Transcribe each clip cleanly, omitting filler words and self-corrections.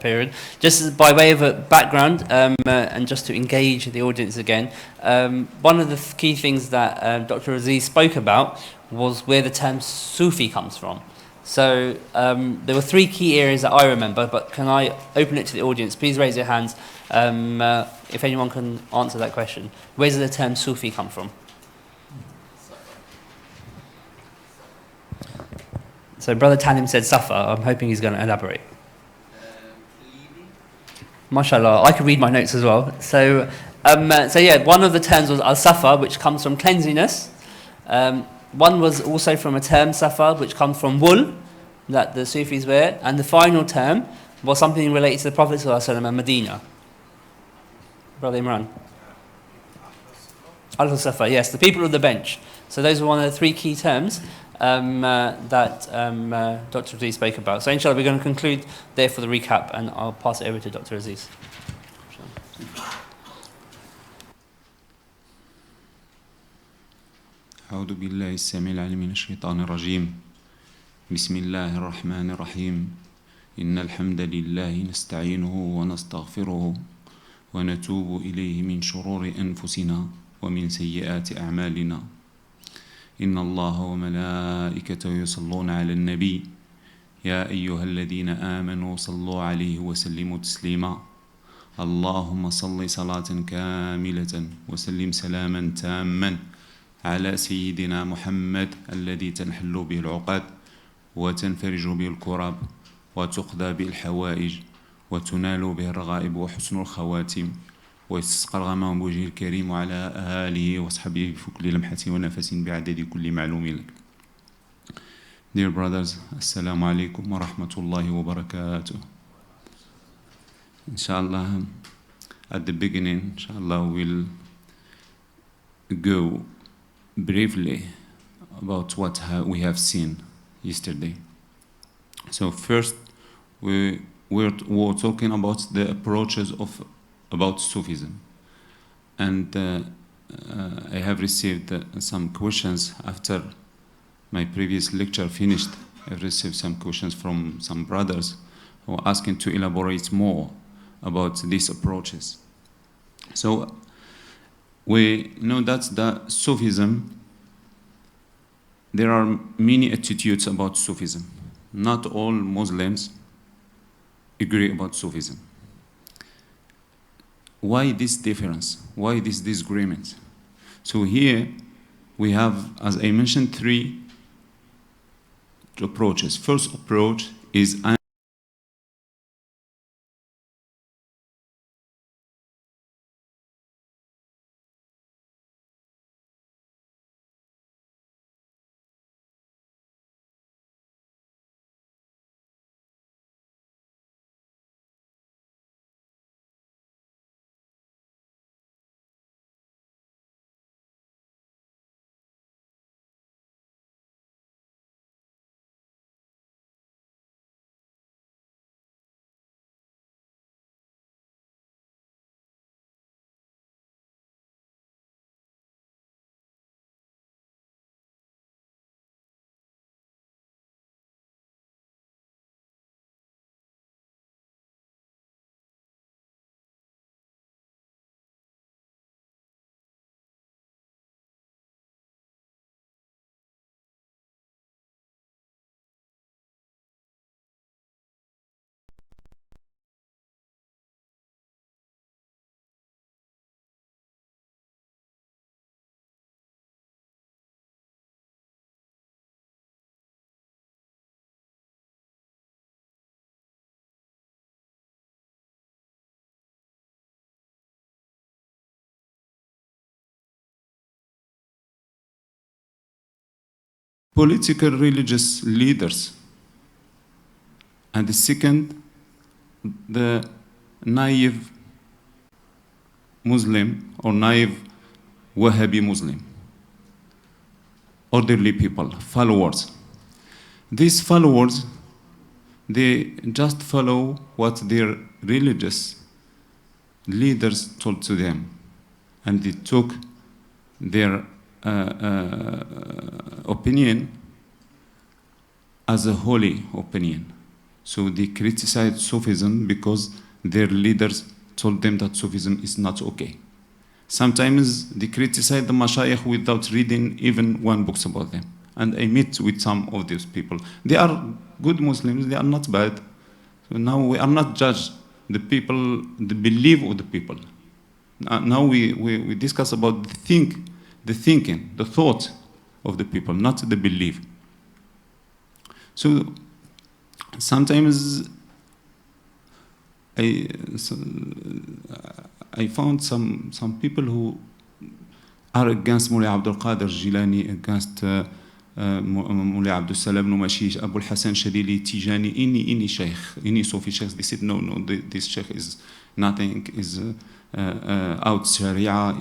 period. Just by way of a background, and just to engage the audience again, one of the key things that Dr. Aziz spoke about was where the term Sufi comes from. So there were three key areas that I remember, but can I open it to the audience? Please raise your hands if anyone can answer that question. Where does the term Sufi come from? So Brother Tanim said Safa. I'm hoping he's going to elaborate. MashaAllah, I could read my notes as well. So yeah, one of the terms was al-Safa, which comes from cleanliness. One was also from a term Safa, which comes from wool that the Sufis wear. And the final term was something related to the Prophet ﷺ and Medina. Brother Imran. Al-Safa, yes, the people of the bench. So those were one of the three key terms that Dr. Aziz spoke about. So inshallah, we're going to conclude there for the recap, and I'll pass it over to Dr. Aziz. أعوذ بالله السميع العليم من الشيطان الرجيم بسم الله الرحمن الرحيم إن الحمد لله نستعينه ونستغفره ونتوب إليه من شرور أنفسنا ومن سيئات أعمالنا إن الله وملائكته يصلون على النبي يا أيها الذين آمنوا صلوا عليه وسلموا تسليما اللهم صل صلاة كاملة وسلم سلاما تاما على سيدنا محمد الذي تنحل به العقد وتنفرج به الكرب وتقضى به الحوائج وتنال به الرغائب وحسن الخواتم ويستسقى الغمام بوجهه الكريم وعلى آله وصحبه في كل لمحة ونفس بعدد كل معلوم لك. Dear brothers, Assalamu alaikum wa rahmatullahi wa barakatuh. Inshallah, at the beginning, inshallah, we'll go briefly about what we have seen yesterday. So first, we were talking about the approaches about Sufism, and I have received some questions after my previous lecture finished. I received some questions from some brothers who are asking to elaborate more about these approaches. So we know that the Sufism, there are many attitudes about Sufism. Not all Muslims agree about Sufism. Why this difference? Why this disagreement? So here we have, as I mentioned, three approaches. First approach is political religious leaders, and the second, the naive Muslim or naive Wahhabi Muslim, orderly people, followers. These followers, they just follow what their religious leaders told to them, and they took their opinion as a holy opinion. So they criticized Sufism because their leaders told them that Sufism is not okay. Sometimes they criticize the mashayikh without reading even one book about them. And I meet with some of these people. They are good Muslims, they are not bad. So now we are not judge the people, the belief of the people. Now we discuss about the thinking, the thought of the people, not the belief. So sometimes I found some people who are against Mullah Abdul Qadir Jilani, against Mullah Abdul Salam Numashish, Abu Hassan Shadili, Tijani, any sheikh, any Sufi sheikh. They said, no, this sheikh is nothing, is out Sharia,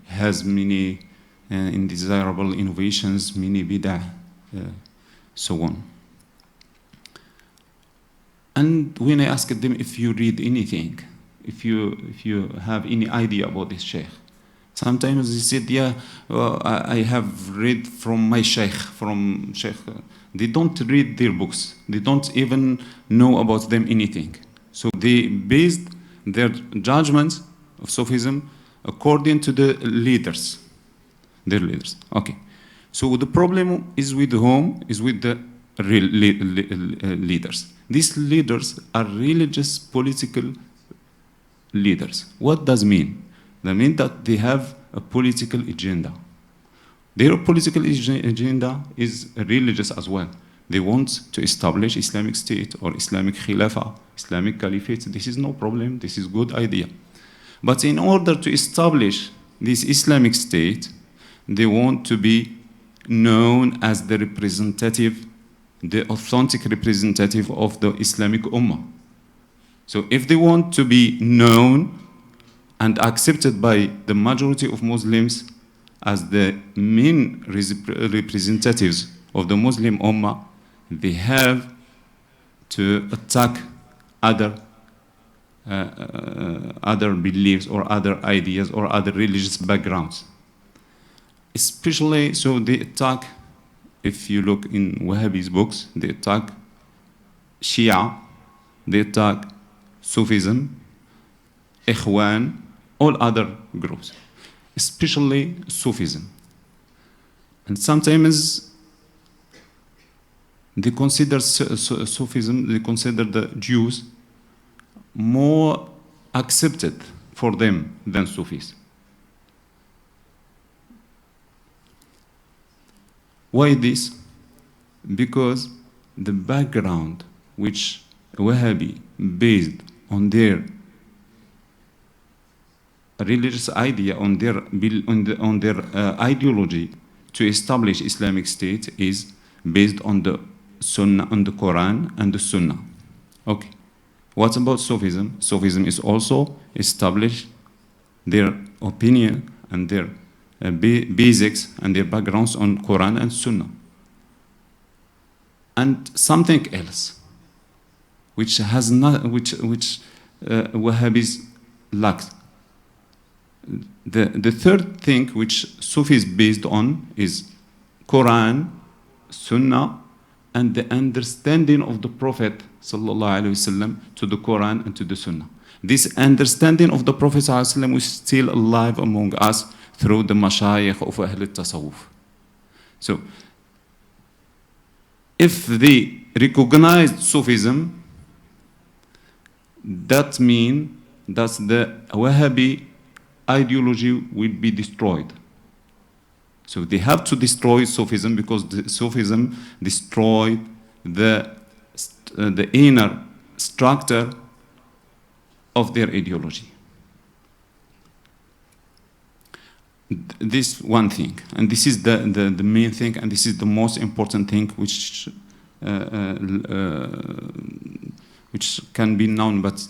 has many undesirable innovations, many bid'ah, so on. And when I asked them if you read anything, if you have any idea about this sheikh, sometimes they said, yeah, well, I have read from my sheikh, from sheikh. They don't read their books. They don't even know about them anything. So they based their judgment of Sufism according to the leaders, their leaders. Okay. So the problem is with whom? Is with the real leaders. These leaders are religious political leaders. What does it mean? That means that they have a political agenda. Their political agenda is religious as well. They want to establish Islamic State or Islamic Khilafah, Islamic Caliphate. This is no problem. This is a good idea. But in order to establish this Islamic State, they want to be known as the representative, the authentic representative of the Islamic Ummah. So if they want to be known and accepted by the majority of Muslims as the main representatives of the Muslim Ummah, they have to attack other beliefs or other ideas or other religious backgrounds. Especially, so they attack, if you look in Wahhabi's books, they attack Shia, they attack Sufism, Ikhwan, all other groups, especially Sufism. And sometimes they consider Sufism, they consider the Jews more accepted for them than Sufis. Why this? Because the background which Wahhabi based on their religious idea, on their ideology to establish Islamic State is based on the Sunnah, on the Quran and the Sunnah. Okay. What about Sufism? Sufism is also established their opinion and their basics and their backgrounds on Quran and Sunnah. And something else, which has not, which Wahhabis lack. The third thing which Sufi is based on is Quran, Sunnah, and the understanding of the Prophet ﷺ to the Quran and to the Sunnah. This understanding of the Prophet ﷺ is still alive among us through the mashayikh of Ahl al-Tasawwuf. So, if they recognize Sufism, that means that the Wahhabi ideology will be destroyed. So they have to destroy Sufism because Sufism destroyed the inner structure of their ideology. This one thing, and this is the main thing, and this is the most important thing which can be known but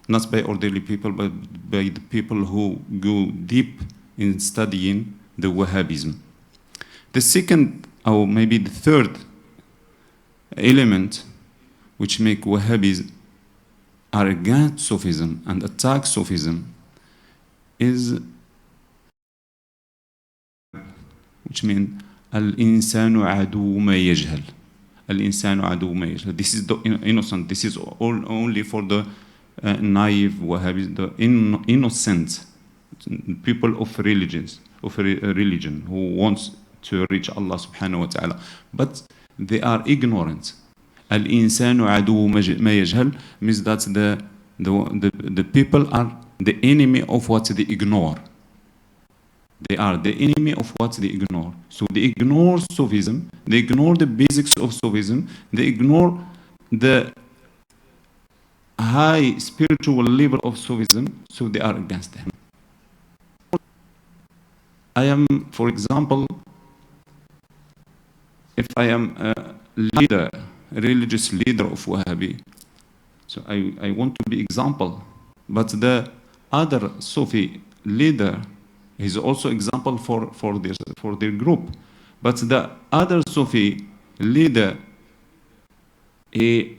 not by ordinary people, but by the people who go deep in studying the Wahhabism. The second, or maybe the third element which make Wahhabis are against Sufism and attack Sufism is, which means al-insanu adu ma yajhal. الإنسان عدو ما يجهل. This is the innocent. This is all only for the naive Wahhabis, the innocent people of religions, of religion, who wants to reach Allah subhanahu wa ta'ala. But they are ignorant. الإنسان عدو ما يجهل means that the people are the enemy of what they ignore. They are the enemy of what they ignore. So they ignore Sufism, they ignore the basics of Sufism, they ignore the high spiritual level of Sufism, so they are against them. I am, for example, if I am a leader, a religious leader of Wahhabi, so I want to be example, but the other Sufi leader is also example for their group. But the other Sufi leader, he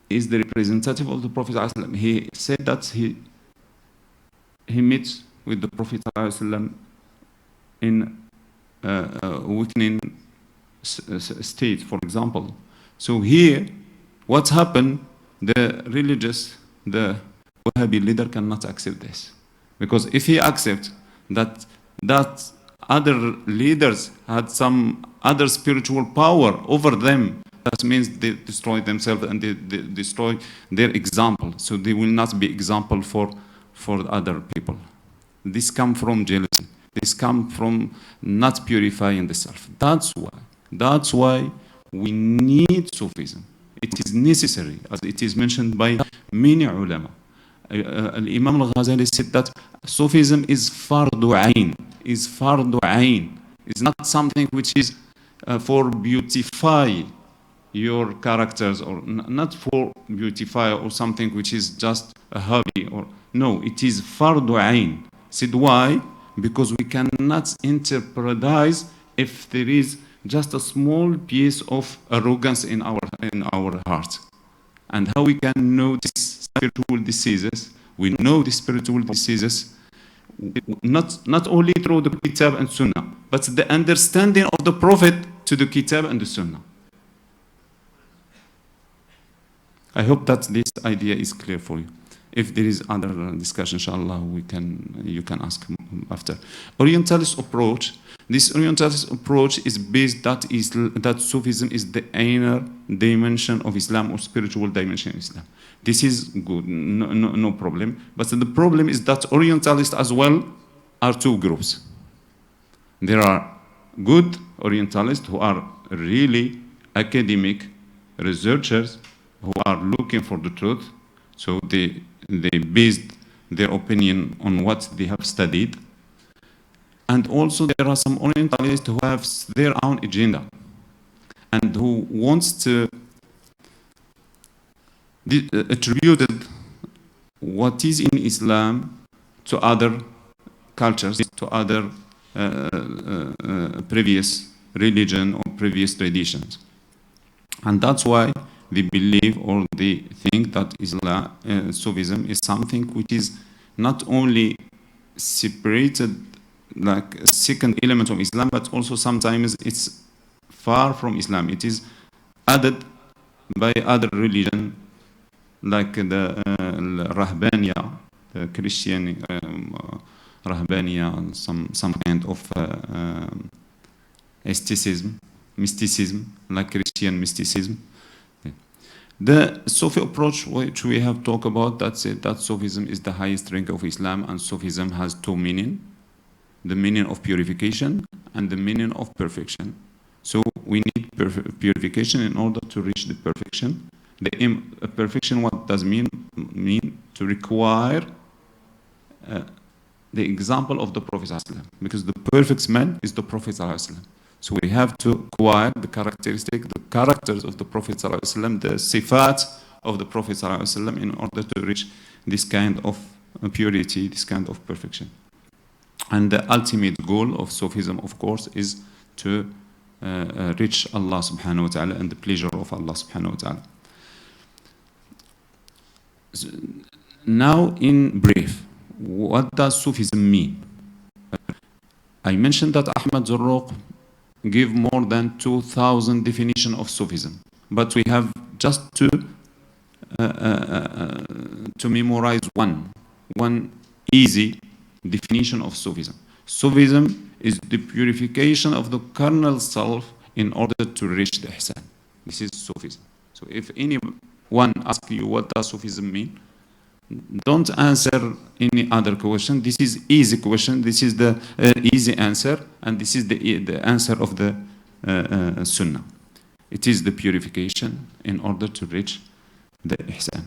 is the representative of the Prophet ﷺ. He said that he meets with the Prophet ﷺ in weakening state, for example. So here, what happened? The religious, the Wahhabi leader cannot accept this. Because if he accepts that other leaders had some other spiritual power over them, that means they destroy themselves and they destroy their example. So they will not be example for other people. This comes from jealousy. This comes from not purifying the self. That's why we need Sufism. It is necessary, as it is mentioned by many ulama. Imam al-Ghazali said that Sufism is fardu ayn. It's not something which is for beautify your characters, or not for beautify, or something which is just a hobby, or no, it is fardu ayn. Said why? Because we cannot interpretize if there is just a small piece of arrogance in our heart. And how we can know these spiritual diseases? We know the spiritual diseases not only through the Kitab and Sunnah, but the understanding of the Prophet to the Kitab and the Sunnah. I hope that this idea is clear for you. If there is other discussion, inshallah, you can ask after. Orientalist approach. This Orientalist approach is based that Sufism is the inner dimension of Islam, or spiritual dimension of Islam. This is good, no problem. But the problem is that Orientalists as well are two groups. There are good Orientalists who are really academic researchers who are looking for the truth. So they based their opinion on what they have studied. And also there are some Orientalists who have their own agenda and who wants to attribute what is in Islam to other cultures, to other previous religion or previous traditions. And that's why they believe or they think that Sufism is something which is not only separated like a second element of Islam, but also sometimes it's far from Islam. It is added by other religion, like the Rahbaniya, the Christian Rahbaniya, some kind of mysticism, like Christian mysticism. The Sufi approach, which we have talked about, that Sufism is the highest rank of Islam, and Sufism has two meanings: the meaning of purification and the meaning of perfection. So we need purification in order to reach the perfection. The perfection, what does mean to require the example of the Prophet ﷺ, because the perfect man is the Prophet ﷺ. So we have to acquire the characters of the Prophet ﷺ, the sifat of the Prophet ﷺ, in order to reach this kind of purity, this kind of perfection. And the ultimate goal of Sufism, of course, is to reach Allah subhanahu wa ta'ala and the pleasure of Allah subhanahu wa ta'ala. So now, in brief, what does Sufism mean? I mentioned that Ahmad Zarruq give more than 2,000 definitions of Sufism. But we have just to memorize one easy definition of Sufism. Sufism is the purification of the carnal self in order to reach the ihsan. This is Sufism. So if anyone asks you what does Sufism mean, don't answer any other question. This is easy question. This is the easy answer, and this is the answer of the Sunnah. It is the purification in order to reach the ihsan.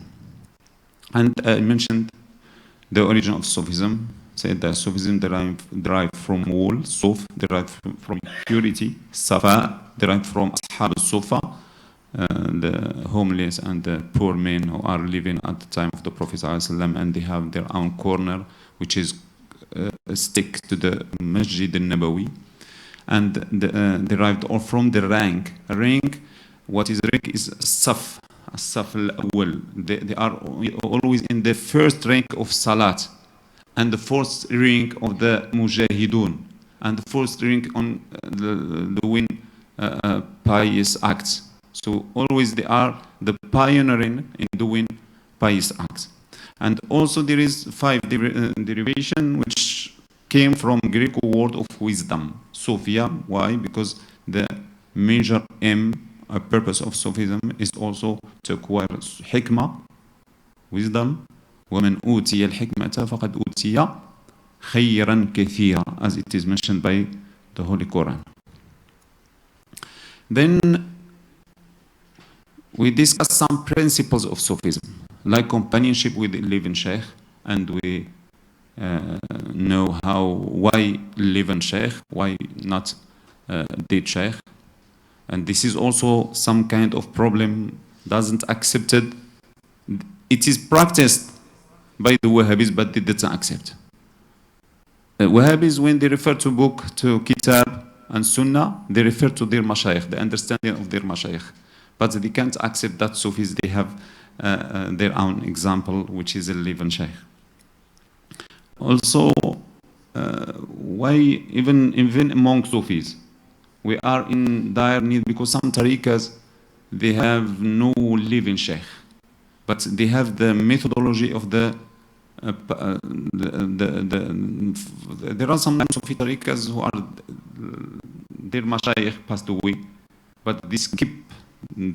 And I mentioned the origin of Sufism. Said that Sufism derived from wool, suf, derived from purity, safa, derived from ashab al-sufa, the homeless and the poor men who are living at the time of the Prophet ﷺ, and they have their own corner, which is stick to the Masjid al-Nabawi, and derived all from the rank. Rank, what is rank is saf, saf al-awwal. They are always in the first rank of salat, and the first rank of the mujahidun, and the first rank on doing pious acts. So always they are the pioneering in doing pious acts. And also there is 5 derivation which came from Greek word of wisdom, Sophia. Why? Because the major aim, purpose of Sufism is also to acquire hikmah, wisdom. وَمَنْ أُوتِيَ الْحِكْمَةَ فَقَدْ أُوتِيَ خَيْرًا كَثِيرًا, as it is mentioned by the Holy Quran. Then we discuss some principles of Sufism, like companionship with the living Sheikh, and we know why living Sheikh, why not dead Sheikh. And this is also some kind of problem, doesn't accept it. It is practiced by the Wahhabis, but they didn't accept. The Wahhabis, when they refer to book, to Kitab and Sunnah, they refer to their Mashayikh, the understanding of their Mashayikh. But they can't accept that Sufis, they have their own example, which is a living Shaykh. Also, why even among Sufis, we are in dire need, because some tariqas, they have no living Shaykh, but they have the methodology of there are some Sufi tariqas who are, their Mashayikh passed away, but this keep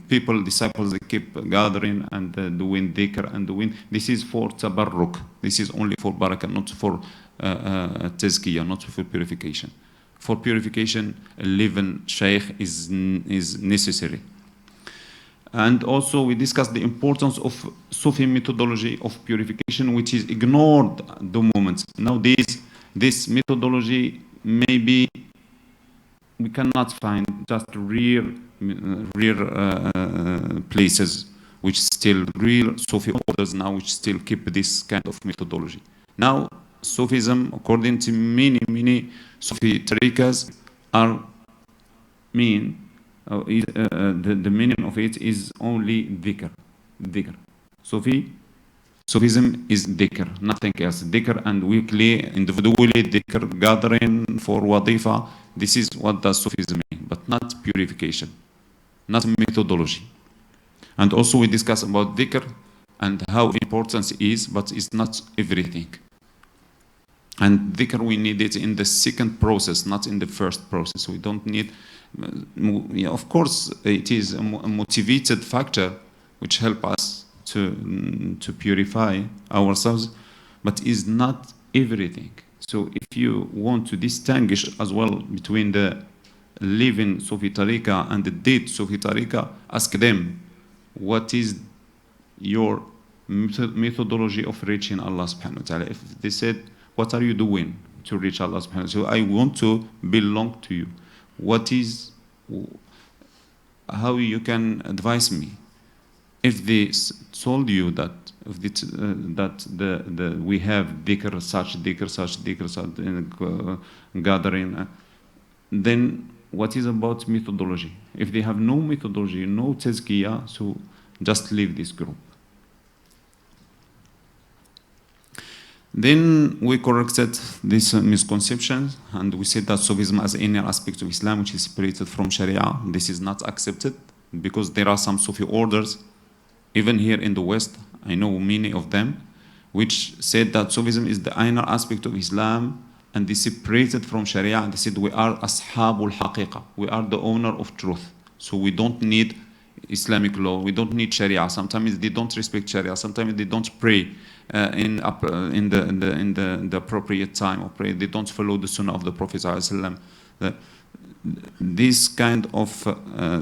people, disciples, they keep gathering and doing dhikr and doing. This is for tabarruk. This is only for barakah, not for tazkiyah, not for purification. For purification, a living shaykh is necessary. And also we discussed the importance of Sufi methodology of purification, which is ignored at the moment. Nowadays, this methodology maybe we cannot find, just rare places which still, real Sufi orders now which still keep this kind of methodology. Now, Sufism, according to many Sufi tariqas, are the meaning of it is only dhikr. Sufism is dhikr, nothing else. Dhikr and weekly, individually dhikr, gathering for wadifa. This is what does Sufism mean, but not purification, not methodology. And also we discuss about dhikr and how important it is, but it's not everything. And dhikr, we need it in the second process, not in the first process. We don't need, of course, it is a motivated factor which help us to purify ourselves, but is not everything. So if you want to distinguish as well between the living Sufi tariqa and the dead Sufi tariqa, ask them, what is your methodology of reaching Allah subhanahu wa ta'ala? If they said, what are you doing to reach Allah subhanahu wa ta'ala? So I want to belong to you. What is, how you can advise me? If they told you that we have dhikr, such gathering, then what is about methodology? If they have no methodology, no tazkiyah, so just leave this group. Then we corrected this misconception, and we said that Sufism as any aspect of Islam which is separated from Sharia, this is not accepted, because there are some Sufi orders, even here in the West, I know many of them, which said that Sufism is the inner aspect of Islam, and they separated from Sharia, and they said we are ashabul haqiqa, we are the owner of truth, so we don't need Islamic law, we don't need Sharia. Sometimes they don't respect Sharia, sometimes they don't pray in the appropriate time of prayer, they don't follow the Sunnah of the Prophet ﷺ. This kind of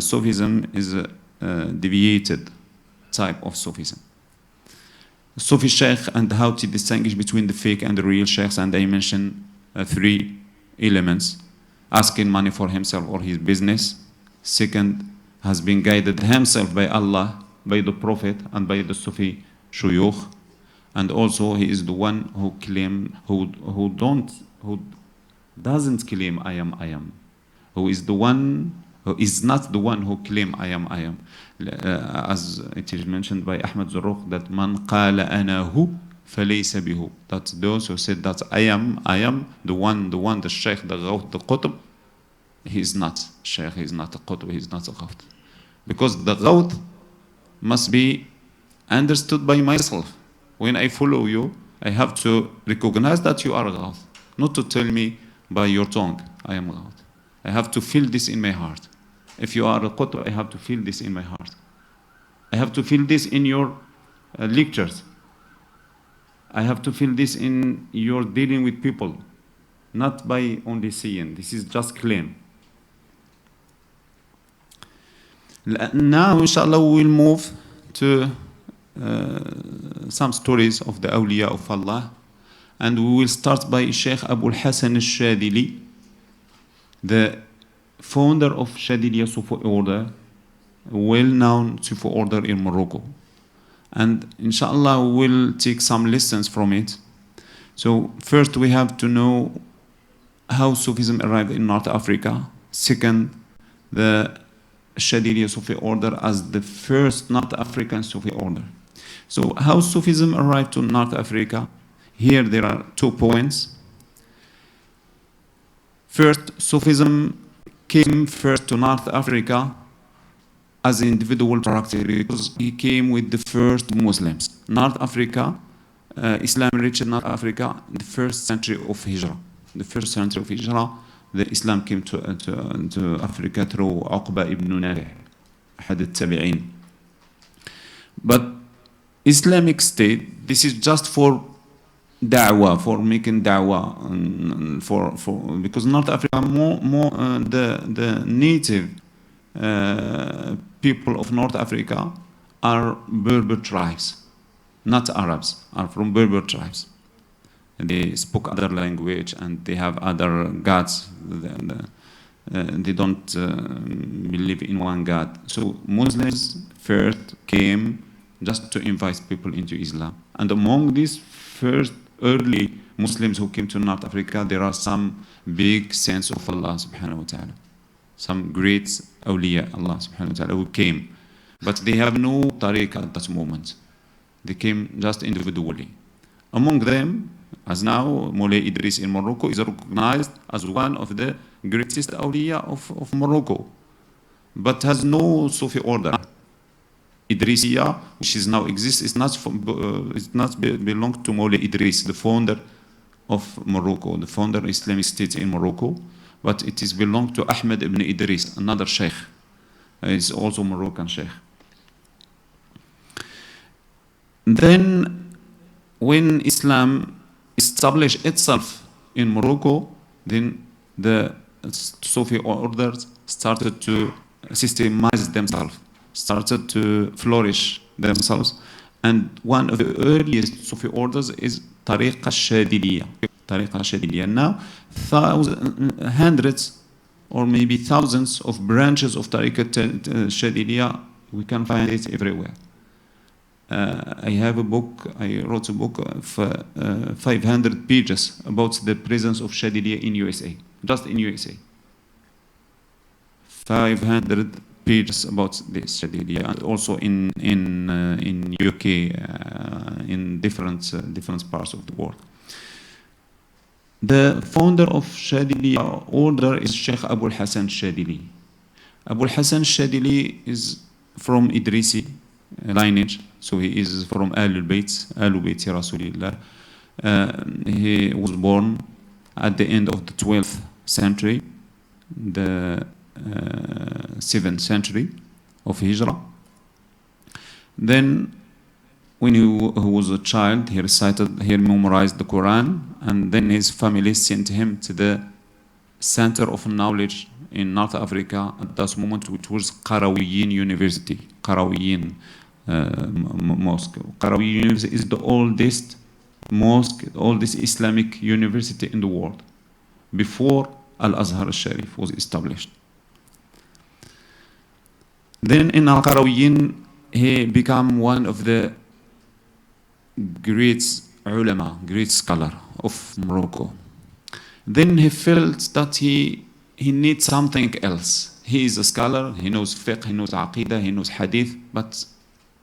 Sufism is a deviated type of Sufism. Sufi Sheikh and how to distinguish between the fake and the real Sheikhs, and I mentioned 3 elements: asking money for himself or his business. Second, has been guided himself by Allah, by the Prophet, and by the Sufi Shuyukh. And also he is the one who doesn't claim I am. Who is not the one who claim I am. As it is mentioned by Ahmad Zarruq, that man qala ana hu falaysa bihu. That those who said that I am the one, the Shaykh, the Ghawth, the Qutb, he is not Shaykh, he is not a Qutb, he is not a Ghawth. Because the Ghawth must be understood by myself. When I follow you, I have to recognize that you are a Ghawth, not to tell me by your tongue, I am a Ghawth. I have to feel this in my heart. If you are a Qutb, I have to feel this in my heart. I have to feel this in your lectures. I have to feel this in your dealing with people, not by only seeing. This is just claim. Now, inshallah, we will move to some stories of the awliya of Allah, and we will start by Sheikh Abu al-Hasan al-Shadili, the founder of Shadiliya Sufi order, well-known Sufi order in Morocco. And inshallah we will take some lessons from it. So first we have to know how Sufism arrived in North Africa. Second, the Shadiliya Sufi order as the first North African Sufi order. So how Sufism arrived to North Africa? Here there are 2 points. First, Sufism came first to North Africa as an individual practice because he came with the first Muslims. North Africa, Islam reached North Africa in the first century of Hijrah. The first century of Hijrah, the Islam came to Africa through Uqba ibn Nafi', أحد التابعين. But Islamic State, this is just for da'wah, for making da'wah, because North Africa the native people of North Africa are Berber tribes, not Arabs, are from Berber tribes. They spoke other language and they have other gods. They don't believe in one God. So Muslims first came just to invite people into Islam. And among these first early Muslims who came to North Africa, there are some big saints of Allah subhanahu wa ta'ala. Some great awliya Allah subhanahu wa ta'ala who came. But they have no tariq at that moment. They came just individually. Among them, as now, Moulay Idreesi in Morocco is recognized as one of the greatest awliya of Morocco, but has no Sufi order. Idreesiya, which is now exists, is not belong to Moulay Idrees, the founder of Morocco, the founder of Islamic State in Morocco, but it is belong to Ahmed ibn Idris, another sheikh. He's also Moroccan sheikh. Then, when Islam established itself in Morocco, then the Sufi orders started to systemize themselves, started to flourish themselves. And one of the earliest Sufi orders is Tariq al-Shadiliya. Tariq al-Shadiliya. Now, hundreds or maybe thousands of branches of Tariq al-Shadiliya, we can find it everywhere. I wrote a book of 500 pages about the presence of Shadiliya in USA, just in USA. 500 pages about this Shadiliya, and also in UK, in different parts of the world. The founder of Shadili order is Sheikh Abu al-Hasan Shadili. Abu al-Hasan Shadili is from Idreesi lineage, so he is from Ahlul Bayt Rasulillah. He was born at the end of the 12th century, the 7th century of Hijrah. Then when he was a child, he memorized the Quran, and then his family sent him to the center of knowledge in North Africa at that moment, which was Qarawiyyin University, Qarawiyyin Mosque. Qarawiyyin University is the oldest mosque, oldest Islamic university in the world, before Al-Azhar al-Sharif was established. Then in Al-Qarawiyyin, he became one of the great ulama, great scholar of Morocco. Then he felt that he needs something else. He is a scholar, he knows fiqh, he knows aqidah, he knows hadith, but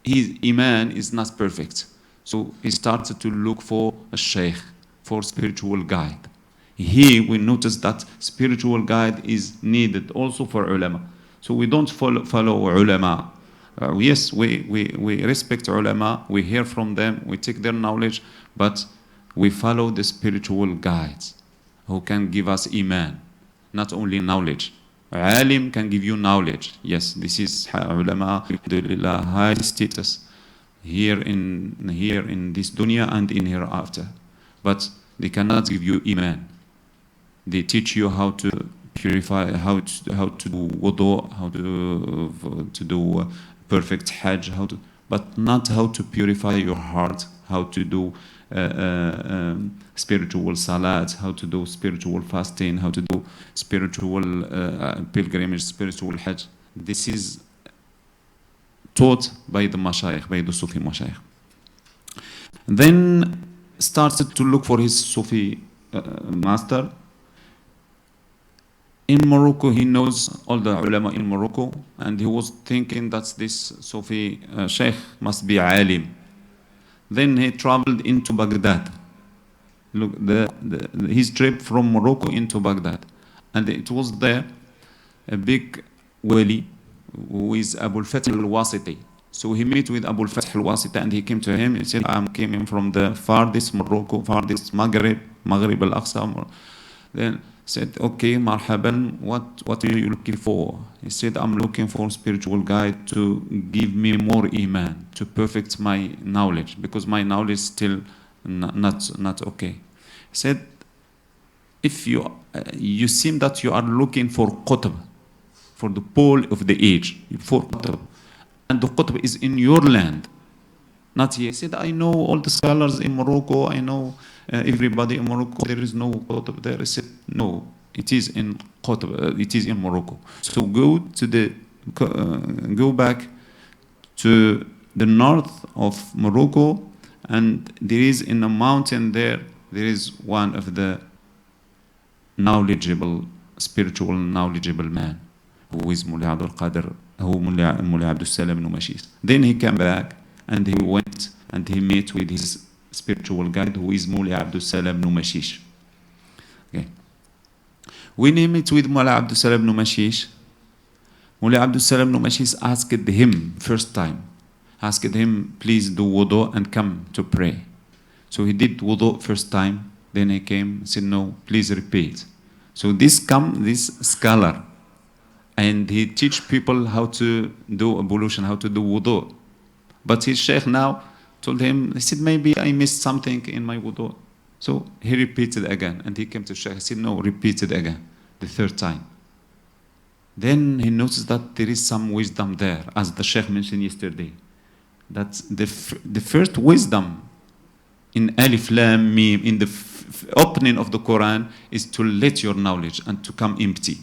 his iman is not perfect. So he started to look for a sheikh, for spiritual guide. Here we notice that spiritual guide is needed also for ulama. So we don't follow ulama. Yes, we respect ulama, we hear from them, we take their knowledge, but we follow the spiritual guides who can give us iman, not only knowledge. Alim can give you knowledge. Yes, this is ulama, alhamdulillah, high status here in this dunya and in hereafter. But they cannot give you iman. They teach you how to purify, how to do wudu, how to do perfect hajj, but not how to purify your heart, how to do spiritual salat, how to do spiritual fasting, how to do spiritual pilgrimage, spiritual hajj. This is taught by the mashayikh, by the Sufi mashayikh. Then started to look for his Sufi master. In Morocco, he knows all the ulama in Morocco, and he was thinking that this Sufi sheikh must be alim. Then he traveled into Baghdad. Look, his trip from Morocco into Baghdad. And it was there a big wali who is Abu al-Fath al-Wasiti. So he met with Abu al-Fath al-Wasiti and he came to him. He said, I'm coming from the farthest Morocco, farthest Maghrib al-Aqsa. Then said, okay, marhaban, what are you looking for? He said, I'm looking for a spiritual guide to give me more iman, to perfect my knowledge, because my knowledge is still not okay. He said, if you seem that you are looking for qutb, for the pole of the age, for qutb, and the qutb is in your land, not here. He said, I know all the scholars in Morocco, I know everybody in Morocco, there is no qutb there. He said, no, it is in qutb, it is in Morocco. So go back to the north of Morocco, and there is in a mountain there is one of the spiritual knowledgeable man, who is Mullah Abdul Qadir, who Mullah Abdul Salam Numashis. Then he came back and he went and he met with his spiritual guide, who is Mullah Abdul Salam Numashish. Okay. When he met with Mullah Abdul Salam Numashish, Mullah Abdul Salam Numashish asked him first time, please do wudu and come to pray. So he did wudu first time, then he came and said, no, please repeat. So this scholar, and he teach people how to do ablution, how to do wudu. But his sheikh now told him, he said, maybe I missed something in my wudu. So he repeated again, and he came to sheikh. He said, no, repeat it again, the third time. Then he noticed that there is some wisdom there, as the sheikh mentioned yesterday. That the first wisdom in Alif Lam Mim, in the opening of the Quran, is to let your knowledge and to come empty.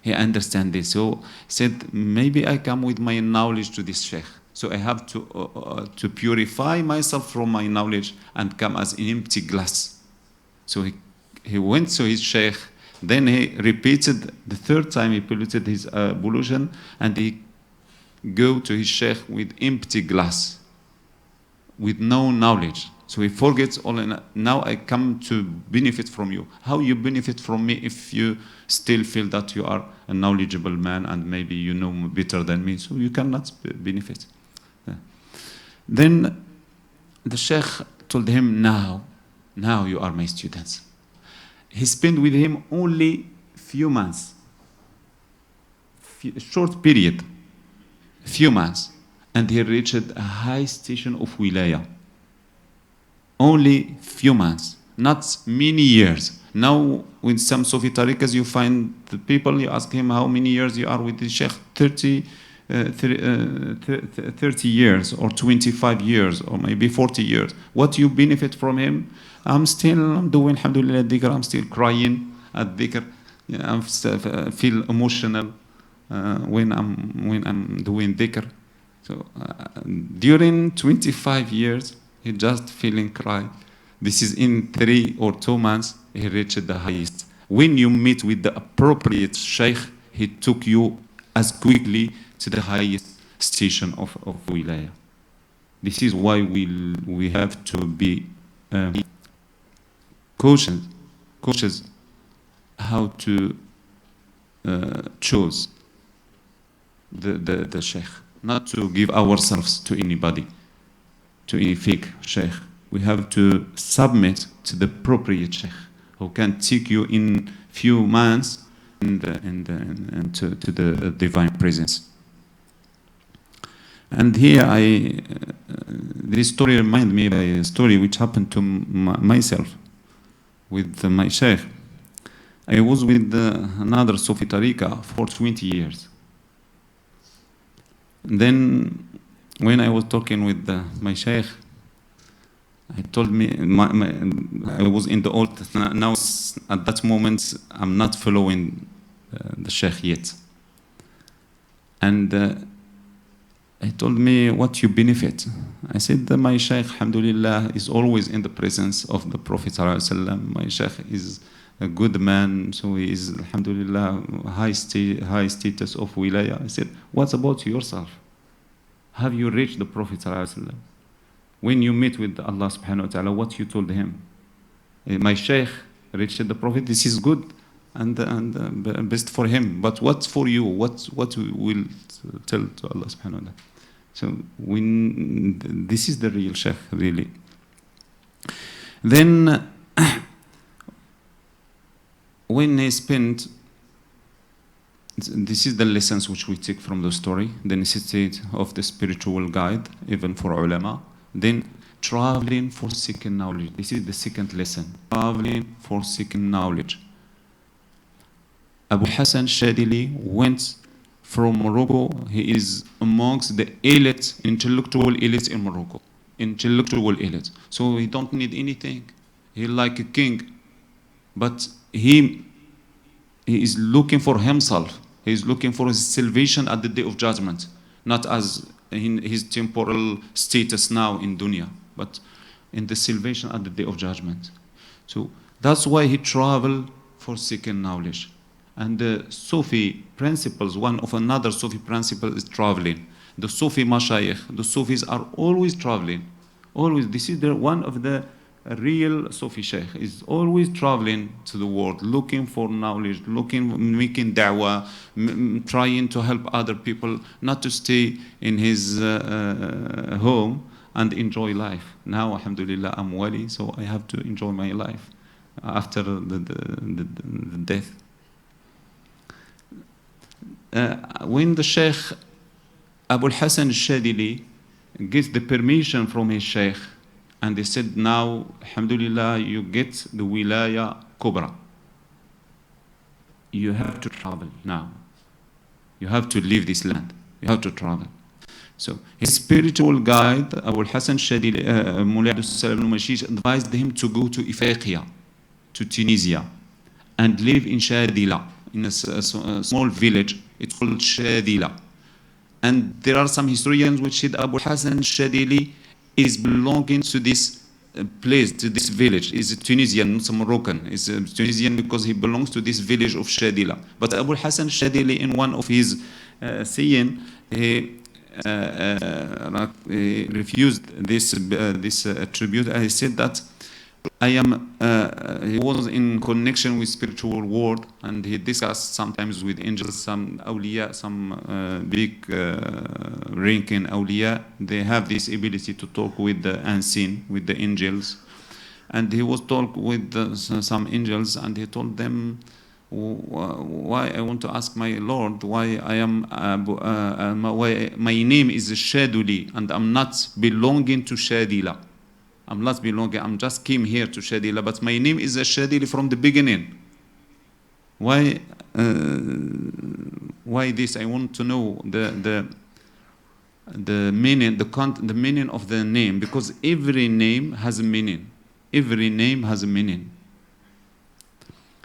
He understand this. So he said, maybe I come with my knowledge to this sheikh. So I have to purify myself from my knowledge and come as an empty glass. So he went to his sheikh. Then he repeated the third time. He polluted his ablution, and he go to his sheikh with empty glass. with no knowledge. So he forgets all. Now I come to benefit from you. How you benefit from me if you still feel that you are a knowledgeable man and maybe you know better than me? So you cannot benefit. Then the Sheikh told him, now you are my students. He spent with him only few months, short period, few months, and he reached a high station of wilaya. Only few months, not many years. Now, with some Sufi tariqas, you find the people, you ask him how many years you are with the Sheikh, 30 years or 25 years or maybe 40 years. What you benefit from him? I'm doing alhamdulillah dhikr, I'm still crying at dhikr. I feel emotional when I'm doing dhikr. So during 25 years, he just feeling cry. This is in 3 or 2 months, he reached the highest. When you meet with the appropriate sheikh, he took you as quickly to the highest station of wilaya. This is why we have to be cautious how to choose the sheikh, not to give ourselves to anybody, to any fake sheikh. We have to submit to the appropriate sheikh who can take you in few months to the divine presence. And here this story reminds me of a story which happened to myself with my sheikh. I was with another Sufi tariqa for 20 years. Then when I was talking with my sheikh, he told me, I was in the old, now at that moment I'm not following the sheikh yet. And he told me, what you benefit? I said, my sheikh, alhamdulillah, is always in the presence of the Prophet ﷺ. My sheikh is a good man, so he is, alhamdulillah, high status of wilaya. I said, what about yourself? Have you reached the Prophet ﷺ? When you meet with Allah subhanahu wa ta'ala, what you told him? My sheikh reached the Prophet, this is good and best for him. But what's for you? What will tell to Allah subhanahu wa ta'ala? So this is the real sheikh, really. Then when he spent, this is the lessons which we take from the story, the necessity of the spiritual guide, even for ulama. Then traveling for seeking knowledge. This is the second lesson. Traveling for seeking knowledge. Abu Hassan Shadili went from Morocco. He is amongst the elite, intellectual elite in Morocco. Intellectual elite. So he don't need anything. He like a king. But he is looking for himself. He is looking for his salvation at the day of judgment. Not as in his temporal status now in dunya, but in the salvation at the day of judgment. So that's why he traveled for seeking knowledge. And the Sufi principles, one of another Sufi principle is traveling. The Sufi mashayikh, the Sufis are always traveling. Always. This is one of the real Sufi sheikh, is always traveling to the world, looking for knowledge, making da'wah, trying to help other people, not to stay in his home and enjoy life. Now, alhamdulillah, I'm wali, so I have to enjoy my life after the death. When the Sheikh Abu Hassan al-Shadili gets the permission from his Sheikh, and they said, now, alhamdulillah, you get the wilaya kubra. You have to travel now. You have to leave this land. You have to travel. So his spiritual guide, Abu Hassan Shadili, Mullah Abdul Salam al-Mashish, advised him to go to Ifriqiya, to Tunisia, and live in Shadila, in a small village. It's called Shadila. And there are some historians which said Abu Hassan Shadili is belonging to this place, to this village. Is Tunisian, not Moroccan. Is Tunisian because he belongs to this village of Shadila. But Abu Hassan Shadili, in one of his saying, he refused this tribute. He said that I am. He was in connection with spiritual world, and he discussed sometimes with angels, some awliya, some big ranking awliya. They have this ability to talk with the unseen, with the angels. And he was talk with some angels, and he told them, why I want to ask my Lord why I am why my name is Shaduli and I'm not belonging to Shadila. I'm not belonging. I'm just came here to Shadila, but my name is Shadili from the beginning. Why this? I want to know the meaning, the meaning of the name, because every name has a meaning. Every name has a meaning.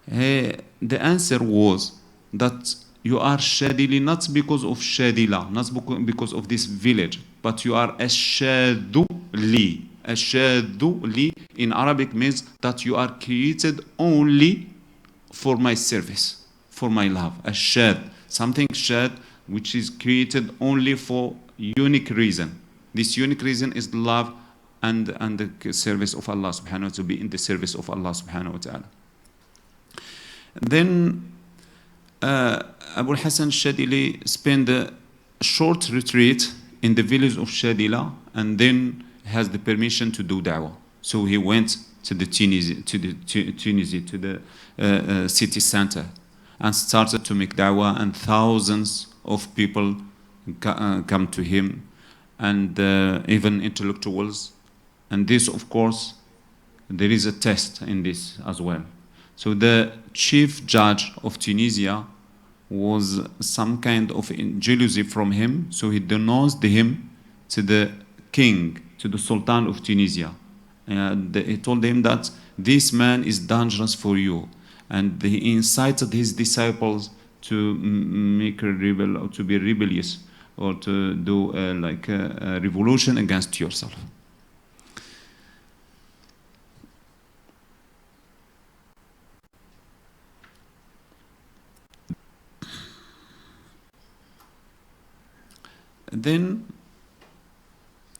The answer was that you are Shadili not because of Shadila, not because of this village, but you are Ashaduli. Ashaduli in Arabic means that you are created only for my service, for my love. Ashad, something shad, which is created only for unique reason. This unique reason is love and the service of Allah subhanahu wa ta'ala, to be in the service of Allah subhanahu wa ta'ala. Then Abu Hassan Shadili spent a short retreat in the village of Shadila, and then has the permission to do da'wah. So he went to the Tunisia, to the city center, and started to make da'wah, and thousands of people come to him, and even intellectuals. And this, of course, there is a test in this as well. So the chief judge of Tunisia was some kind of jealousy from him, so he denounced him to the king, to the Sultan of Tunisia. And he told him that this man is dangerous for you. And he incited his disciples to make a rebel, or to be rebellious, or to do like a revolution against yourself. Then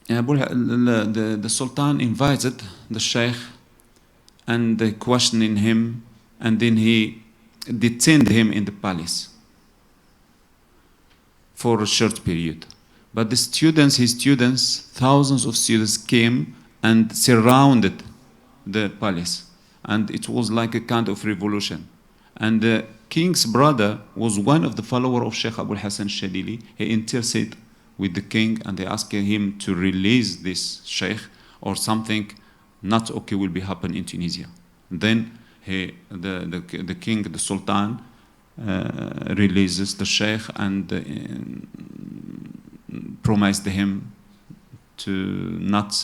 the Sultan invited the Sheikh, and they questioning him, and then he detained him in the palace for a short period. But the students, his students, thousands of students came and surrounded the palace, and it was like a kind of revolution. And the king's brother was one of the followers of Sheikh Abu Hassan Shadili. He interceded with the king, and they asked him to release this sheikh, or something not okay will be happen in Tunisia. Then the king, the sultan, releases the sheikh, and promised him to not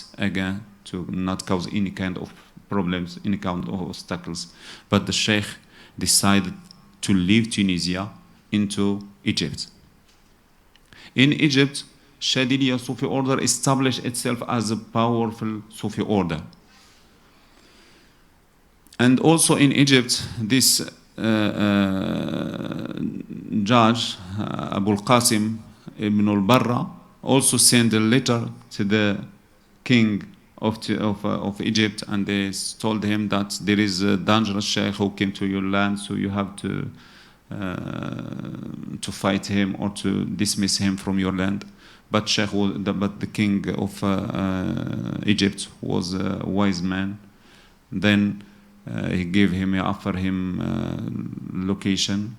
cause any kind of problems, any kind of obstacles. But the sheikh decided to leave Tunisia into Egypt. In Egypt, Shadiliya Sufi order established itself as a powerful Sufi order. And also in Egypt, this judge, Abu al-Qasim ibn al-Barra, also sent a letter to the king of Egypt, and they told him that there is a dangerous sheikh who came to your land, so you have to fight him or to dismiss him from your land. But the king of Egypt was a wise man. Then he offered him location.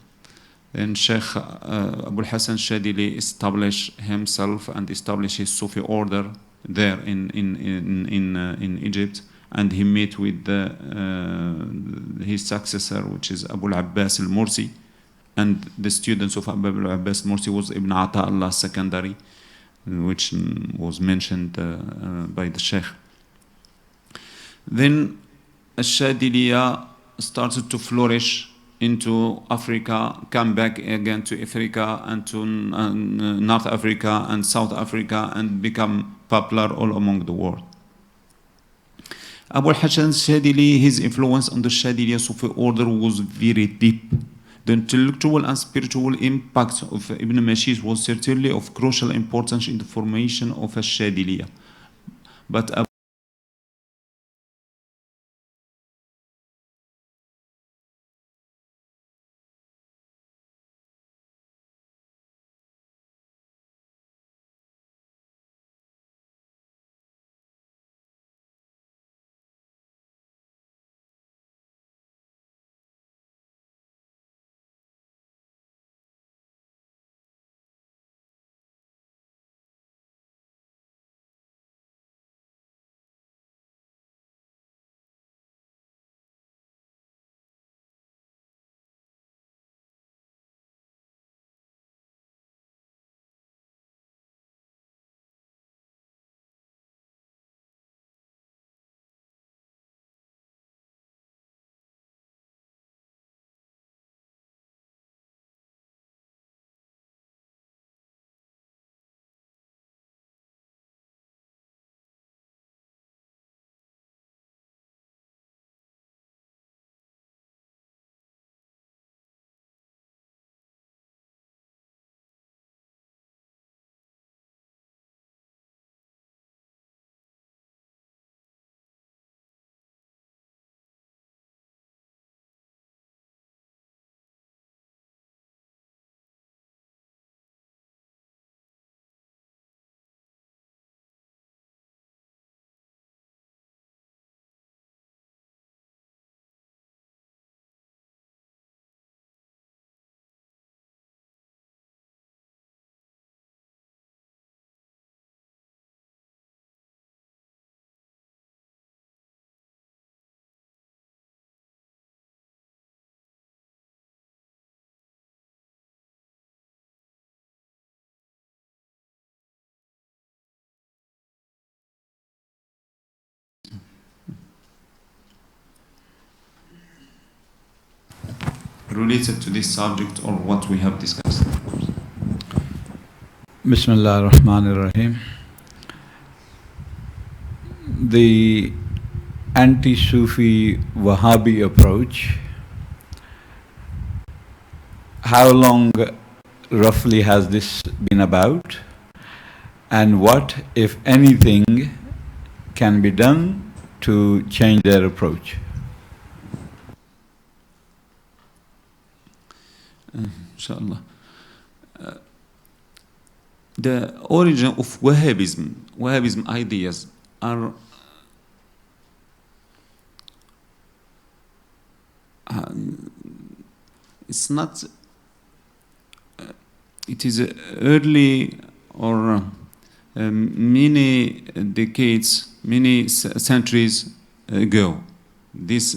Then Sheikh Abu Hassan Shadili established himself and established his Sufi order there in Egypt, and he met with his successor, which is Abu al-Abbas al-Mursi. And the students of Abu al-Abbas al-Mursi was Ibn Ata'Allah Secondary, which was mentioned by the Sheikh. Then Shadiliya started to flourish into Africa, come back again to Africa and to North Africa and South Africa, and become popular all among the world. Abu Hassan Shadili, his influence on the Shadiliya Sufi order was very deep, The intellectual and spiritual impact of Ibn Mashish was certainly of crucial importance in the formation of a Shadiliya. But related to this subject or what we have discussed. Bismillah ar-Rahman ar-Rahim. The anti-Sufi Wahhabi approach, how long roughly has this been about? And what, if anything, can be done to change their approach? Inshallah. The origin of Wahhabism ideas are it's not it is early or many decades, many centuries ago. This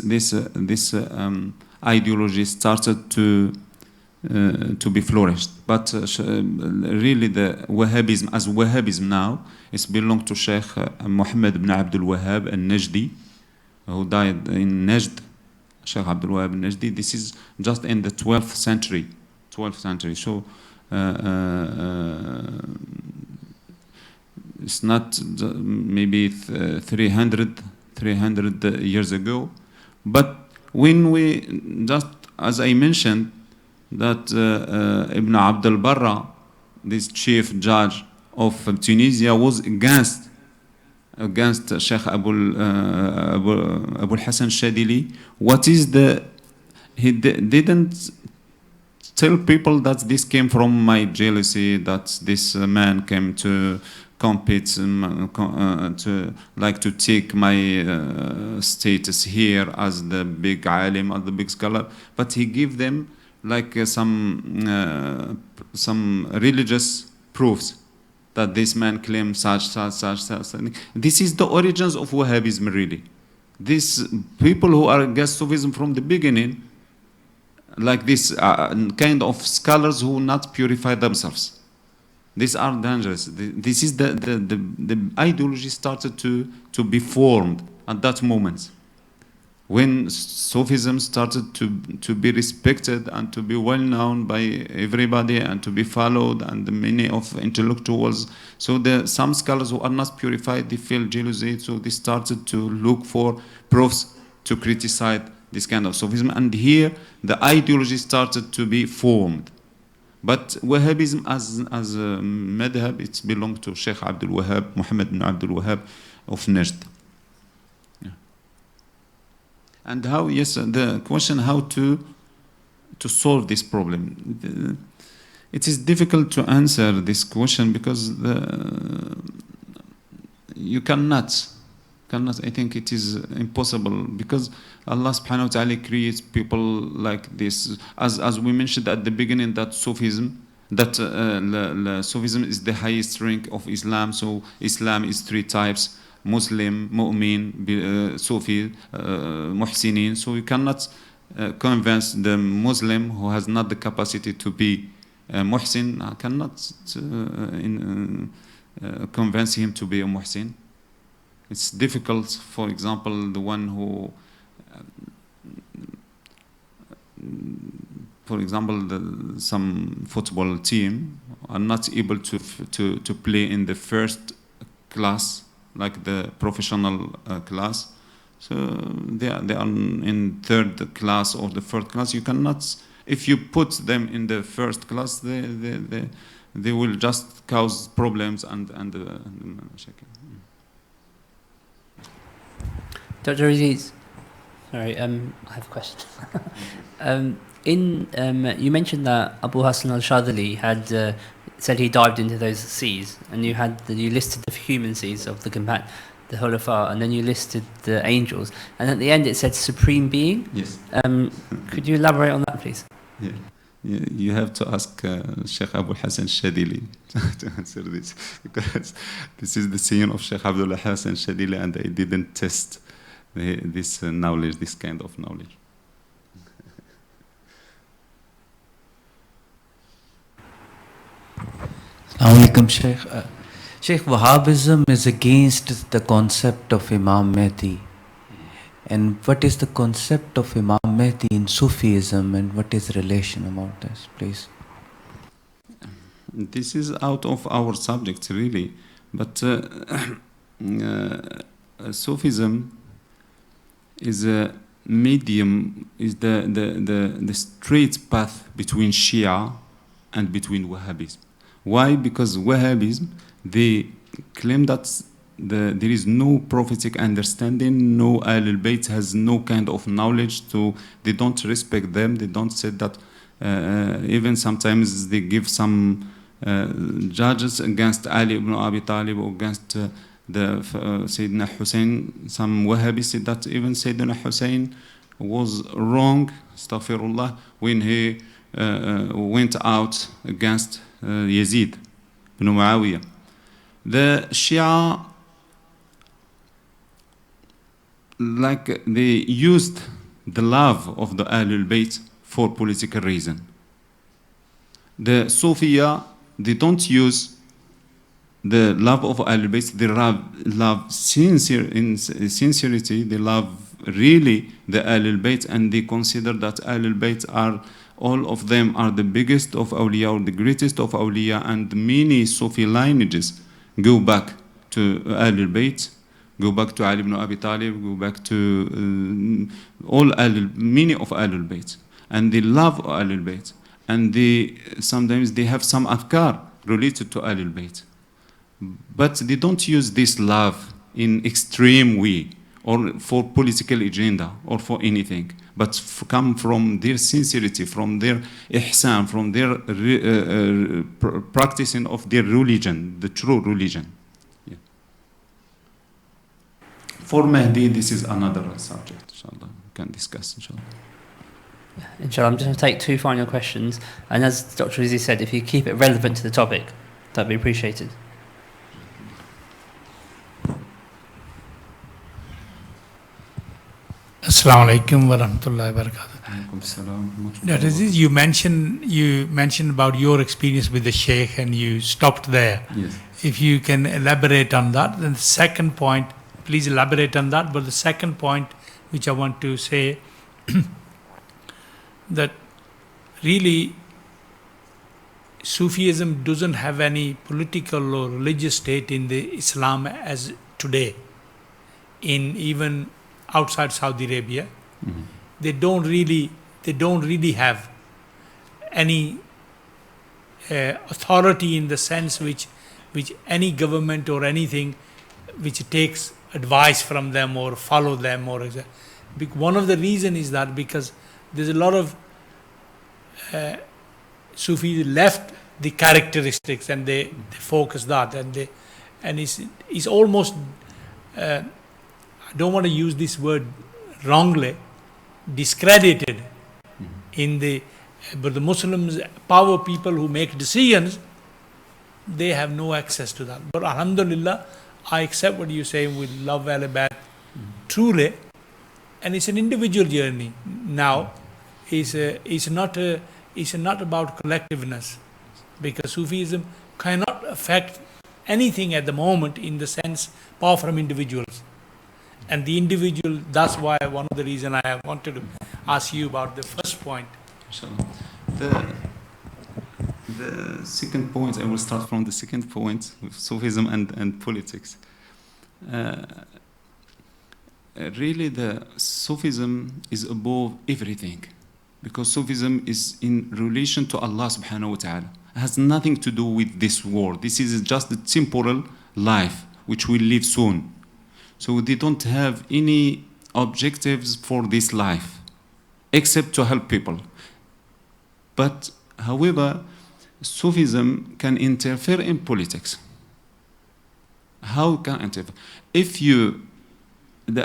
ideology started to be flourished, but really the Wahhabism as Wahhabism now is belong to Sheikh Muhammad ibn Abdul Wahhab al-Najdi, who died in Najd. Sheikh Abdul Wahhab al-Najdi. This is just in the 12th century. So it's not maybe 300 years ago, but when we just, as I mentioned, that Ibn Abdul Barra, this chief judge of Tunisia, was against Sheikh Abu Hassan Shadili. What is he didn't tell people that this came from my jealousy, that this man came to compete, to take my status here as the big alim, as the big scholar, but he gave them like some religious proofs that this man claims such. This is the origins of Wahhabism, really. These people who are against Sufism from the beginning, like this kind of scholars who not purify themselves. These are dangerous. This is the ideology started to be formed at that moment, when Sufism started to be respected and to be well known by everybody and to be followed, and many of intellectuals. So some scholars who are not purified, they feel jealousy, so they started to look for proofs to criticize this kind of Sufism, and here the ideology started to be formed. But Wahhabism as a madhab, it belonged to Sheikh Abdul Wahhab, Muhammad bin Abdul Wahhab of Najd. Yeah. And how, yes, the question how to solve this problem. It is difficult to answer this question because you cannot, I think it is impossible, because Allah subhanahu wa ta'ala creates people like this. As we mentioned at the beginning, that Sufism is the highest rank of Islam. So Islam is three types: Muslim, Mu'min, Sufi, Muhsinin. So you cannot convince the Muslim who has not the capacity to be Muhsin, cannot convince him to be a Muhsin. It's difficult. For example, the one who, for example, some football team are not able to play in the first class, like the professional class. So they are in third class or the fourth class. You cannot, if you put them in the first class, they will just cause problems and Dr. Aziz, sorry, I have a question. You mentioned that Abu Hassan al-Shadhili had said he dived into those seas, and you listed the human seas of the Khulafa, and then you listed the angels, and at the end it said supreme being. Yes. Could you elaborate on that, please? Yeah. You have to ask Sheikh Abu Hassan Shadili to answer this, because this is the saying of Sheikh Abdullah Hassan Shadili, and I didn't test this knowledge, this kind of knowledge. Assalamu alaikum, Sheikh. Sheikh, Wahhabism is against the concept of Imam Mahdi. And what is the concept of Imam Mahdi in Sufism, and what is the relation about this, please? This is out of our subject, really. But Sufism is a medium, is the straight path between Shia and between Wahhabism. Why? Because Wahhabism, they claim that there is no prophetic understanding, no Ahlul Bayt has no kind of knowledge, so they don't respect them. They don't say that. Even sometimes they give some judges against Ali ibn Abi Talib or against the Sayyidina Hussein. Some Wahhabis said that even Sayyidina Hussein was wrong, astaghfirullah, when he went out against Yazid ibn Muawiyah. The Shia, like, they used the love of the Ahlul Bayt for political reason. The Sufiya, they don't use the love of Ahlul Bayt, they love sincerity, they love really the Ahlul Bayt, and they consider that Ahlul Bayt are, all of them are the biggest of awliya or the greatest of awliya, and many Sufi lineages go back to Ahlul Bayt, go back to Ali ibn Abi Talib, go back to many of Ahlul Bayt, and they love Ahlul Bayt, and sometimes they have some adhkar related to Ahlul Bayt, but they don't use this love in extreme way or for political agenda or for anything, but come from their sincerity, from their ihsan, from their practicing of their religion, the true religion. Yeah. For Mahdi, this is another subject, inshallah, we can discuss, inshallah. Inshallah, I'm just going to take two final questions, and as Dr. Idreesi said, if you keep it relevant to the topic, that'd be appreciated. Assalamu alaikum wa rahmatullahi wa barakatuh. That is, you mentioned about your experience with the Sheikh, and you stopped there. Yes. If you can elaborate on that, then the second point, please elaborate on that. But the second point, which I want to say, that really Sufism doesn't have any political or religious state in the Islam as today, in even outside Saudi Arabia. Mm-hmm. they don't really have any authority in the sense which any government or anything which takes advice from them or follow them or one of the reason is that because there's a lot of Sufis left the characteristics and they focus that and it's almost I don't want to use this word wrongly, discredited in the but the Muslims, power people who make decisions, they have no access to that. But Alhamdulillah, I accept what you say with love Alibat, truly, and it's an individual journey. Now, it's not about collectiveness, because Sufism cannot affect anything at the moment in the sense power from individuals. And the individual, that's why one of the reasons I wanted to ask you about the first point. The second point, I will start from the second point with Sufism and politics. Really, the Sufism is above everything, because Sufism is in relation to Allah subhanahu wa ta'ala. It has nothing to do with this world. This is just a temporal life which will live soon. So they don't have any objectives for this life except to help people. But however, Sufism can interfere in politics. How can it interfere?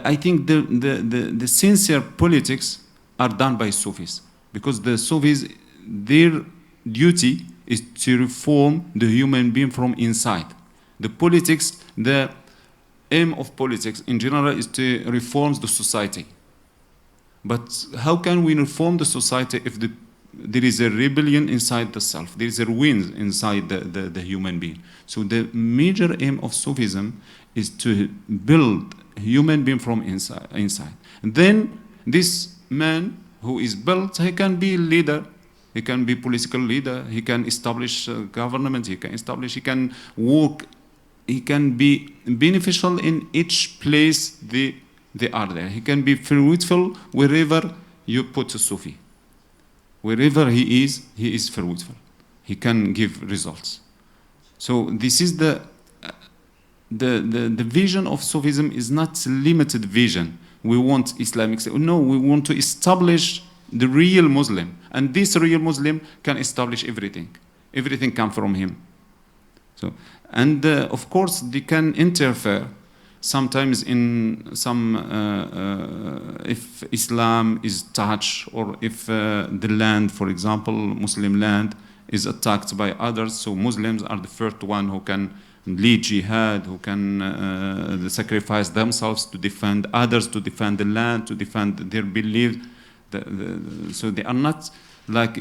I think the sincere politics are done by Sufis, because the Sufis, their duty is to reform the human being from inside. The politics, the aim of politics in general is to reform the society. But how can we reform the society if there is a rebellion inside the self? There is a ruin inside the human being. So the major aim of Sufism is to build human being from inside. And then this man who is built, he can be leader, he can be political leader, he can establish government, he can work, he can be beneficial in each place they are there. He can be fruitful wherever you put a Sufi. Wherever he is fruitful. He can give results. So this is the vision of Sufism is not a limited vision. We want Islamic State. No, we want to establish the real Muslim. And this real Muslim can establish everything. Everything comes from him. So, and of course, they can interfere sometimes in some, if Islam is touched, or if the land, for example, Muslim land, is attacked by others. So Muslims are the first one who can lead jihad, who can sacrifice themselves to defend others, to defend the land, to defend their beliefs. So they are not like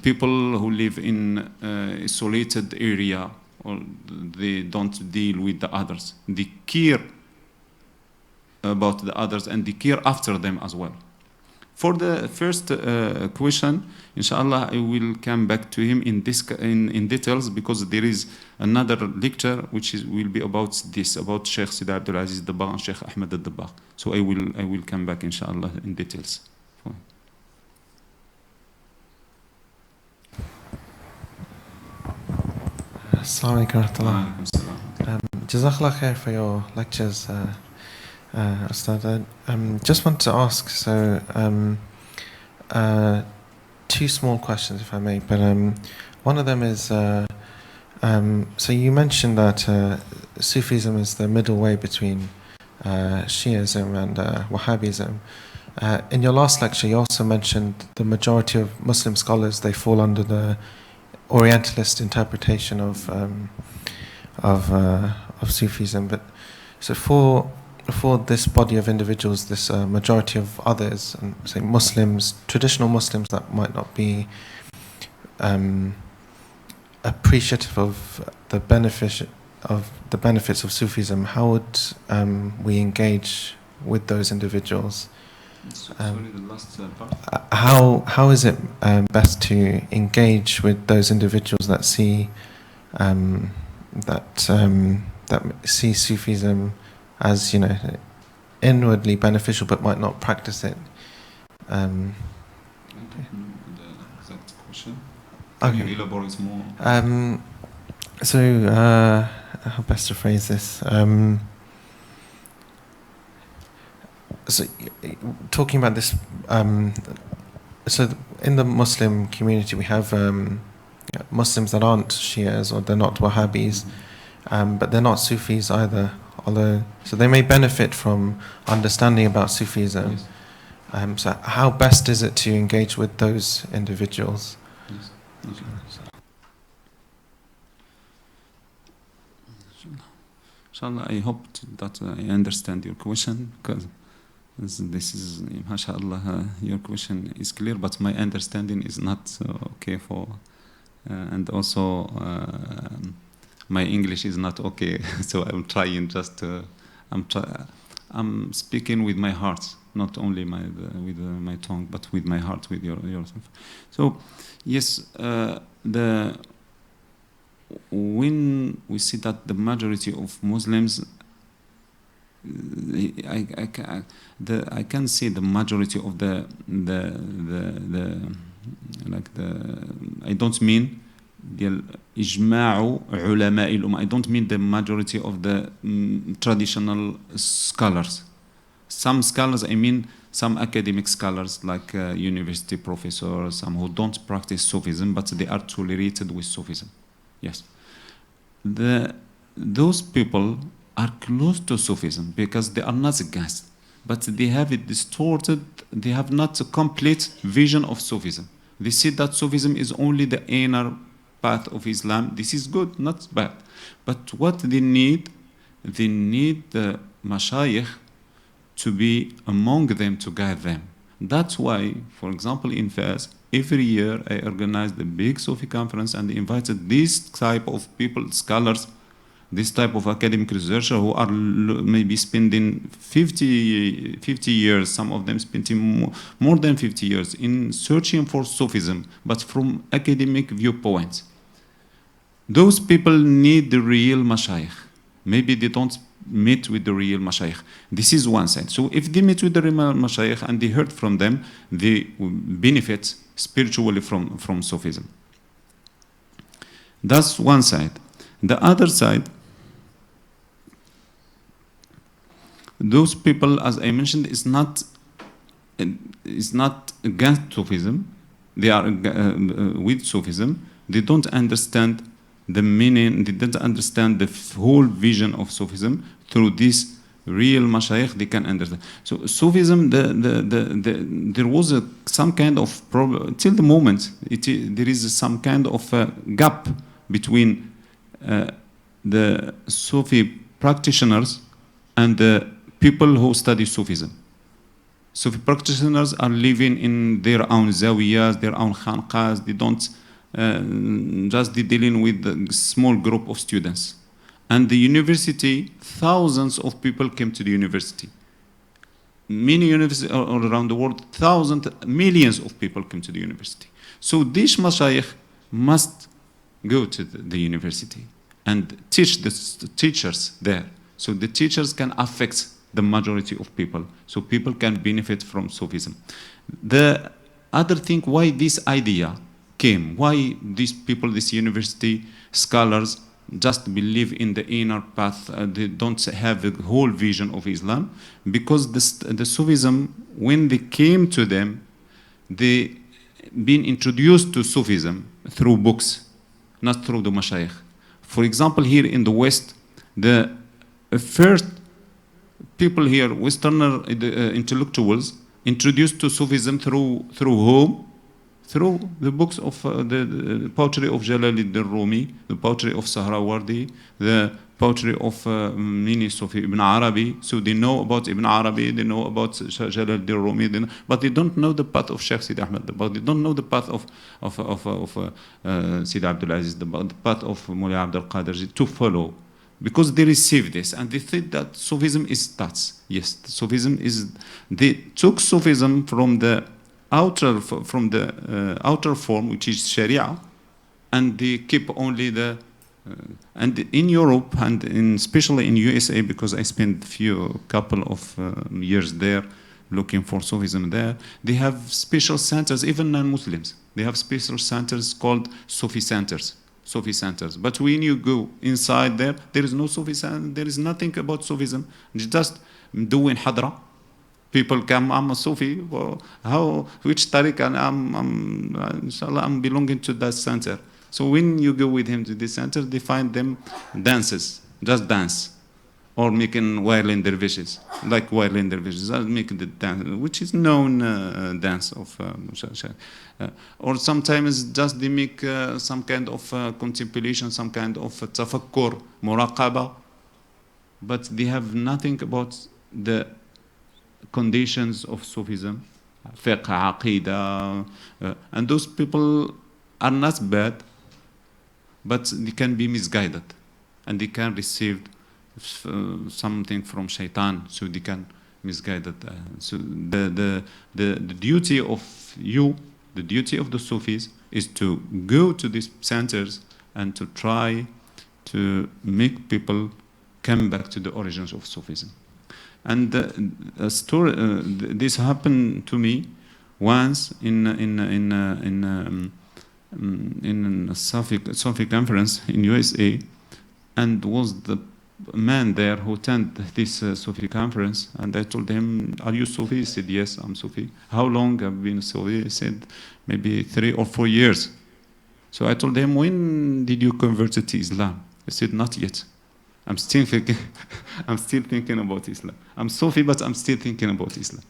people who live in isolated area, or they don't deal with the others. They care about the others and they care after them as well. For the first question, inshallah, I will come back to him in details, because there is another lecture which will be about this, about Sheikh Sidi Abdul Aziz Dabbagh and Sheikh Ahmed al-Dabbagh. So I will come back, inshallah, in details. Assalamu alaikum warahmatullah. Jazakallah khair for your lectures, Ustad. Just want to ask, so two small questions, if I may, but one of them is, so you mentioned that Sufism is the middle way between Shiism and Wahhabism. In your last lecture, you also mentioned the majority of Muslim scholars, they fall under the Orientalist interpretation of Sufism. But so for this body of individuals, this majority of others, and say Muslims, traditional Muslims that might not be appreciative of the benefits of Sufism, how would we engage with those individuals? Sorry, the last part. How is it best to engage with those individuals that see that see Sufism as, inwardly beneficial but might not practice it The exact question. Okay. Can you elaborate more? How best to phrase this? So, talking about this, so in the Muslim community, we have Muslims that aren't Shias or they're not Wahhabis, but they're not Sufis either. Although, so they may benefit from understanding about Sufism. Yes. So, how best is it to engage with those individuals? Yes. Inshallah, I hope that I understand your question, because this is, mashallah, your question is clear, but my understanding is not okay for, and also my English is not okay, so I'm trying just to, I'm speaking with my heart, not only with my tongue, but with my heart, with yourself. So, yes, when we see that the majority of Muslims, I can see the majority of the I don't mean the إجماع علماء الأمة. I don't mean the majority of the traditional scholars. Some scholars, I mean some academic scholars like university professors, some who don't practice Sufism, but they are tolerated with Sufism. Yes. Those people are close to Sufism because they are not against, but they have it distorted, they have not a complete vision of Sufism. They see that Sufism is only the inner path of Islam. This is good, not bad. But what they need the mashayikh to be among them to guide them. That's why, for example, in Fez, every year I organized a big Sufi conference and invited this type of people, scholars, this type of academic researchers who are maybe spending 50 years, some of them spending more than 50 years in searching for Sufism, but from academic viewpoints. Those people need the real mashayikh. Maybe they don't meet with the real mashayikh. This is one side. So if they meet with the real mashayikh and they heard from them, they benefit spiritually from Sufism. That's one side. The other side, those people, as I mentioned, is not against Sufism. They are with Sufism. They don't understand the meaning. They don't understand the whole vision of Sufism. Through this real mashayikh, they can understand. So Sufism, there was some kind of problem till the moment. There is some kind of gap between the Sufi practitioners and the people who study Sufism. Sufi practitioners are living in their own zawiyas, their own khanqas. They don't just dealing with a small group of students. And the university, thousands of people came to the university. Many universities all around the world, millions of people came to the university. So these mashayikh must go to the university and teach the teachers there. So the teachers can affect the majority of people. So people can benefit from Sufism. The other thing, why this idea came, why these people, these university scholars, just believe in the inner path, they don't have the whole vision of Islam, because the Sufism, when they came to them, they been introduced to Sufism through books, not through the mashayikh. For example, here in the West, the first people here, Westerner intellectuals, introduced to Sufism through whom? Through the books of the poetry of Jalaluddin Rumi, the poetry of Sahrawardi, the poetry of many Sufi Ibn Arabi. So they know about Ibn Arabi, they know about Jalaluddin Rumi, but they don't know the path of Sheikh Sidi Ahmed, but they don't know the path of Sidi Abdul Aziz, the path of Mullah Abdul Qadir to follow. Because they received this and they think that Sufism is that. Yes, Sufism is, they took Sufism from the outer form, which is Sharia, and they keep only the and in Europe and especially in USA, because I spent couple of years there, looking for Sufism there, they have special centers, even non-Muslims. They have special centers called Sufi centers. Sufi centers. But when you go inside there, there is no Sufi center, there is nothing about Sufism. Just doing hadra. People come, I'm a Sufi. Well, how, which tariq, and inshallah, I'm belonging to that center. So when you go with him to this center, they find them dances, just dance. Or making violin dervishes, like violin dervishes, making the dance, which is known dance of or sometimes just they make some kind of contemplation, some kind of tafakkur, muraqaba, but they have nothing about the conditions of Sufism, fiqh, aqidah, and those people are not bad, but they can be misguided, and they can receive something from shaitan, so they can misguide it. So the duty of you, the duty of the Sufis, is to go to these centers and to try to make people come back to the origins of Sufism. And a story, this happened to me once in a Sufi conference in USA, and was the man there who attended this Sufi conference, and I told him, "Are you Sufi?" He said, "Yes, I'm Sufi." "How long have you been Sufi?" He said, "Maybe 3 or 4 years." So I told him, "When did you convert to Islam?" He said, "Not yet. I'm still thinking. I'm still thinking about Islam. I'm Sufi, but I'm still thinking about Islam."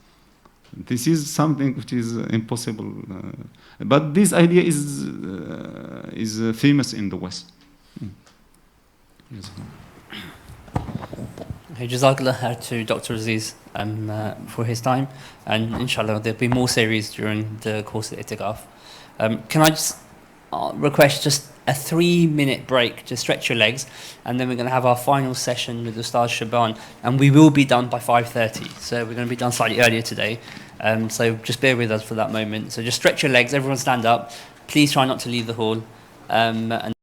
This is something which is impossible, but this idea is famous in the West. Yes. Okay, Jazakallah khair to Dr. Aziz for his time, and inshallah there'll be more series during the course of Itekaf. Can I just request just a 3-minute break to stretch your legs, and then we're going to have our final session with Ustaz Shaban, and we will be done by 5:30, so we're going to be done slightly earlier today, so just bear with us for that moment. So just stretch your legs, everyone stand up, please try not to leave the hall, and